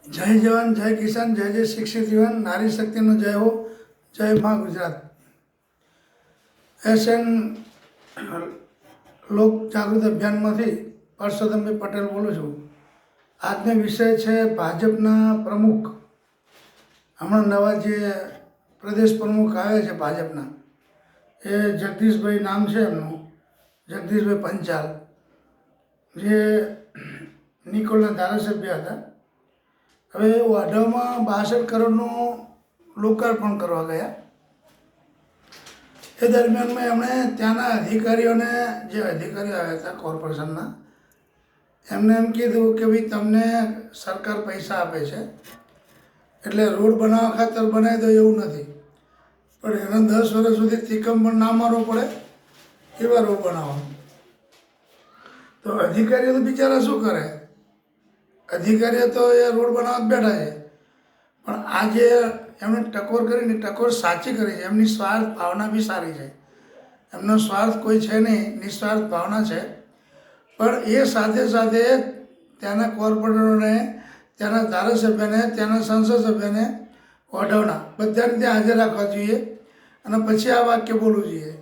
जय जवान जय किसान जय जय शिक्षित युवान नारी शक्तिનો જય હો જય માં ગુજરાત। એશિયન લોક જાગૃતિ અભિયાનમાંથી પરસોત્તમભાઈ પટેલ બોલું છું। આજનો વિષય છે ભાજપના પ્રમુખ, હમણાં નવા જે પ્રદેશ પ્રમુખ આવ્યા છે ભાજપના, એ જગદીશભાઈ નામ છે એમનું, જગદીશભાઈ પંચાલ, જે નિકોલના ધારાસભ્ય હતા। હવે વાઢવમાં 62 કરોડનું લોકાર્પણ કરવા ગયા। એ દરમિયાનમાં એમણે ત્યાંના અધિકારીઓને, જે અધિકારીઓ આવ્યા હતા કોર્પોરેશનના, એમને એમ કીધું કે ભાઈ તમને સરકાર પૈસા આપે છે એટલે રોડ બનાવવા ખાતર બનાવી દો એવું નથી, પણ એને 10 વર્ષ સુધી તિકમ પણ ના મારવો પડે એવા રોડ બનાવો। તો અધિકારીઓ તો બિચારા શું કરે, અધિકારીઓ તો એ રોડ બનાવવા બેઠા છે, પણ આજે એમણે ટકોર કરીને, ટકોર સાચી કરી છે, એમની સ્વાર્થ ભાવના બી સારી છે, એમનો સ્વાર્થ કોઈ છે નહીં, નિસ્વાર્થ ભાવના છે। પણ એ સાથે સાથે ત્યાંના કોર્પોરેટરોને, ત્યાંના ધારાસભ્યને, ત્યાંના સંસદ સભ્યને, વઢવના બધાને ત્યાં હાજર રાખવા જોઈએ અને પછી આ વાક્ય બોલવું જોઈએ,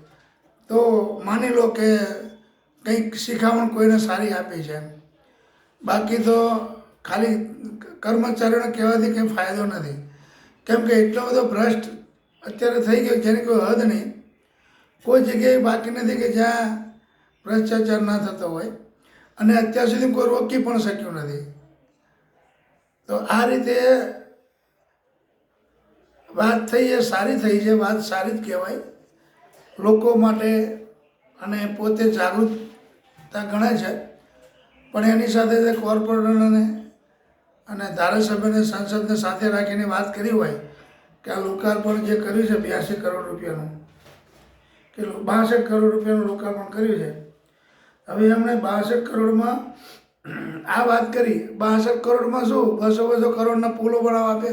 તો માની લો કે કંઈક શિખામણ કોઈને સારી આપી છે। બાકી તો ખાલી કર્મચારીઓને કહેવાથી કંઈ ફાયદો નથી, કેમ કે એટલો બધો ભ્રષ્ટ અત્યારે થઈ ગયો જેની કોઈ હદ નહીં। કોઈ જગ્યાએ બાકી નથી કે જ્યાં ભ્રષ્ટાચાર ના થતો હોય, અને અત્યાર સુધી કોઈ રોકી પણ શક્યું નથી। તો આ રીતે વાત થઈ, એ સારી થઈ છે, વાત સારી જ કહેવાય લોકો માટે, અને પોતે જાગૃતતા ગણે છે। પણ એની સાથે જે કોર્પોરેટરોને અને ધારાસભ્યને, સંસદને સાથે રાખીને વાત કરી હોય કે આ લોકાર્પણ જે કર્યું છે 82 કરોડ રૂપિયાનું, કે 62 કરોડ રૂપિયાનું લોકાર્પણ કર્યું છે। હવે એમણે 62 કરોડમાં આ વાત કરી, 62 કરોડમાં શું 200 કરોડના પુલો બનાવવા આપે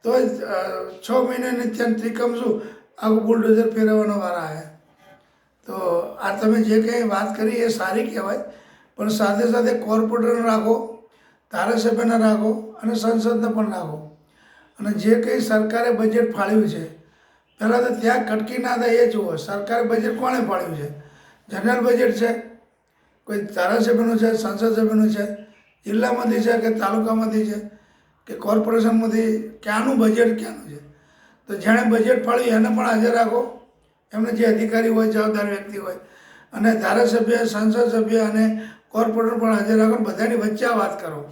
તો 6 મહિનાની ત્યાં ત્રિકમ શું આખું બુલડોઝર ફેરવવાનો વારા આવ્યા। તો આ તમે જે કંઈ વાત કરી એ સારી કહેવાય, પણ સાથે સાથે કોર્પોરેટરને રાખો, ધારાસભ્યને રાખો અને સંસદને પણ રાખો, અને જે કંઈ સરકારે બજેટ ફાળવ્યું છે પહેલાં તો ત્યાં કટકી ના થાય એ જુઓ। સરકારે બજેટ કોણે ફાળવ્યું છે? જનરલ બજેટ છે, કોઈ ધારાસભ્યનું છે, સંસદ સભ્યનું છે, જિલ્લામાંથી છે કે તાલુકામાંથી છે કે કોર્પોરેશનમાંથી, ક્યાંનું બજેટ ક્યાંનું છે? તો જેણે બજેટ ફાળવ્યું એને પણ હાજર રાખો, એમને જે અધિકારી હોય, જવાબદાર વ્યક્તિ હોય, અને ધારાસભ્ય, સંસદ સભ્ય અને કોર્પોરેટર પણ હાજર રાખો, બધાની વચ્ચે આ વાત કરો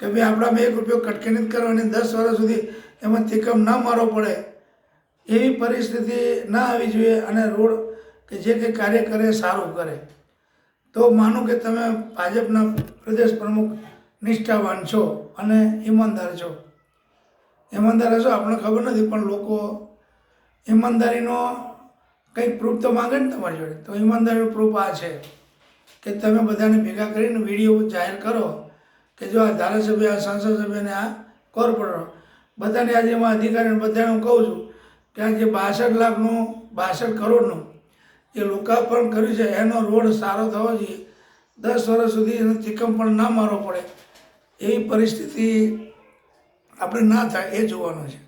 કે ભાઈ આપણામાં 1 રૂપિયો કટકી નથી કરવાની, 10 વર્ષ સુધી એમાં તિકમ ના મારવો પડે એવી પરિસ્થિતિ ના આવી જોઈએ, અને રોડ કે જે કંઈ કાર્ય કરે સારું કરે। તો માનું કે તમે ભાજપના પ્રદેશ પ્રમુખ નિષ્ઠાવાન છો અને ઈમાનદાર છો। ઈમાનદાર હશો આપણને ખબર નથી, પણ લોકો ઈમાનદારીનો કંઈક પ્રૂફ તો માગે ને તમારી જોડે, તો ઈમાનદારીનો પ્રૂફ આ છે કે તમે બધાને ભેગા કરીને વિડીયો જાહેર કરો કે જો આ ધારાસભ્ય, આ સંસદ સભ્યને, આ કોર્પોરેટર, બધાને આજે એમાં અધિકારીને બધાને હું કહું છું કે આ જે 62 લાખનું, 62 કરોડનું જે લોકાર્પણ કર્યું છે એનો રોડ સારો થવો જોઈએ, 10 વર્ષ સુધી એનો તિકમ પણ ના મારવો પડે એવી પરિસ્થિતિ આપણે ના થાય એ જોવાનું છે।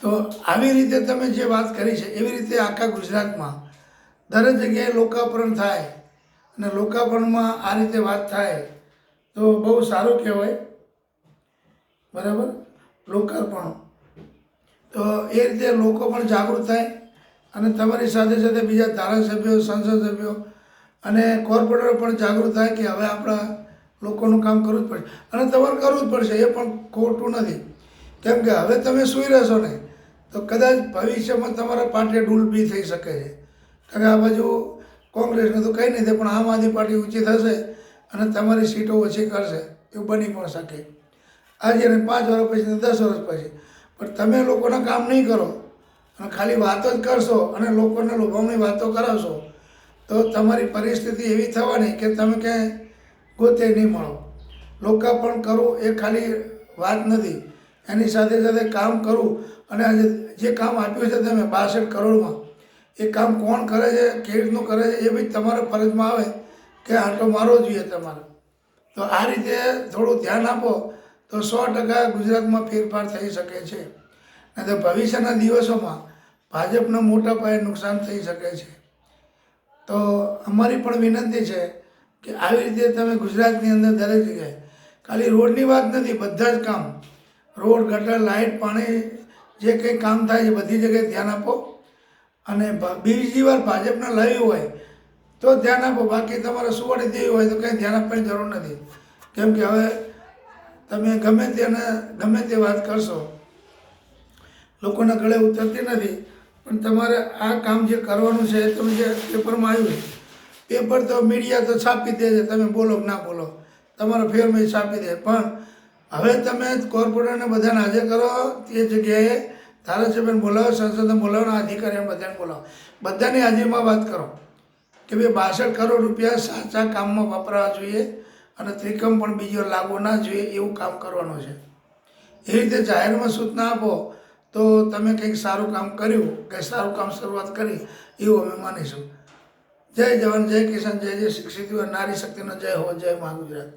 તો આવી રીતે તમે જે વાત કરી છે એવી રીતે આખા ગુજરાતમાં દરેક જગ્યાએ લોકાર્પણ થાય, અને લોકાર્પણમાં આ રીતે વાત થાય તો બહુ સારું કહેવાય, બરાબર? લોકાર્પણ તો એ રીતે લોકો પણ જાગૃત થાય, અને તમારી સાથે સાથે બીજા ધારાસભ્યો, સંસદ સભ્યો અને કોર્પોરેટર પણ જાગૃત થાય કે હવે આપણા લોકોનું કામ કરવું જ પડશે, અને તમારે કરવું જ પડશે, એ પણ ખોટું નથી, કેમ કે હવે તમે સૂઈ રહેશો ને તો કદાચ ભવિષ્યમાં તમારા પાર્ટી ડૂલ બી થઈ શકે છે, કારણ કે આ બાજુ કોંગ્રેસને તો કંઈ નહીં થાય, પણ આમ આદમી પાર્ટી ઊંચી થશે અને તમારી સીટો ઓછી કરશે, એવું બની પણ શકે આજે, ને 5 વર્ષ પછી, 10 વર્ષ પછી। પણ તમે લોકોના કામ નહીં કરો અને ખાલી વાતો જ કરશો અને લોકોને લોભામણી વાતો કરાવશો તો તમારી પરિસ્થિતિ એવી થવાની કે તમે ક્યાંય ગોતે નહીં મળો। લોકાર્પણ કરવું એ ખાલી વાત નથી, એની સાથે સાથે કામ કરવું, અને આજે જે કામ આપ્યું છે તમે 62 કરોડમાં, એ કામ કોણ કરે છે, કેવી રીતનું કરે છે, એ બી તમારા ફરજમાં આવે કે આટો મારવો જોઈએ તમારે। તો આ રીતે થોડું ધ્યાન આપો તો 100% ગુજરાતમાં ફેરફાર થઈ શકે છે. નહીં તો ભવિષ્યના દિવસોમાં ભાજપને મોટા પાયે નુકસાન થઈ શકે છે. તો અમારી પણ વિનંતી છે કે આવી રીતે તમે ગુજરાતની અંદર દરેક જગ્યાએ, ખાલી રોડની વાત નથી, બધા જ કામ, રોડ, ગટર, લાઇટ, પાણી, જે કંઈ કામ થાય છે બધી જગ્યાએ ધ્યાન આપો. અને બીજી વાર ભાજપને લાવ્યું હોય તો ધ્યાન આપો, બાકી તમારે સુવાડી દેવી હોય તો કંઈ ધ્યાન આપવાની જરૂર નથી. કેમ કે હવે તમે ગમે તે વાત કરશો, લોકોના ગળે ઉતરતી નથી. પણ તમારે આ કામ જે કરવાનું છે, તમે જે પેપરમાં આવ્યું, પેપર તો મીડિયા તો છાપી દે છે, તમે બોલો કે ના બોલો, તમારો ફેરમાં છાપી દે. પણ હવે તમે કોર્પોરેટરને બધાને હાજર કરો, તે જગ્યાએ ધારાસભ્યને બોલાવો, સંસદને બોલાવો, અધિકારીને બધાને બોલાવો, બધાની હાજરીમાં વાત કરો કે ભાઈ 62 કરોડ રૂપિયા સાચા કામમાં વપરાવા જોઈએ અને ત્રિકમ પણ બીજો લાગવો ના જોઈએ, એવું કામ કરવાનું છે. એ રીતે જાહેરમાં સૂચના આપો તો તમે કંઈક સારું કામ કર્યું, કંઈક સારું કામ શરૂઆત કરી એવું અમે માનીશું. જય જવાન, જય કિસાન, જય જય શિક્ષિત, નારી શક્તિનો જય હો, જય મા ગુજરાત.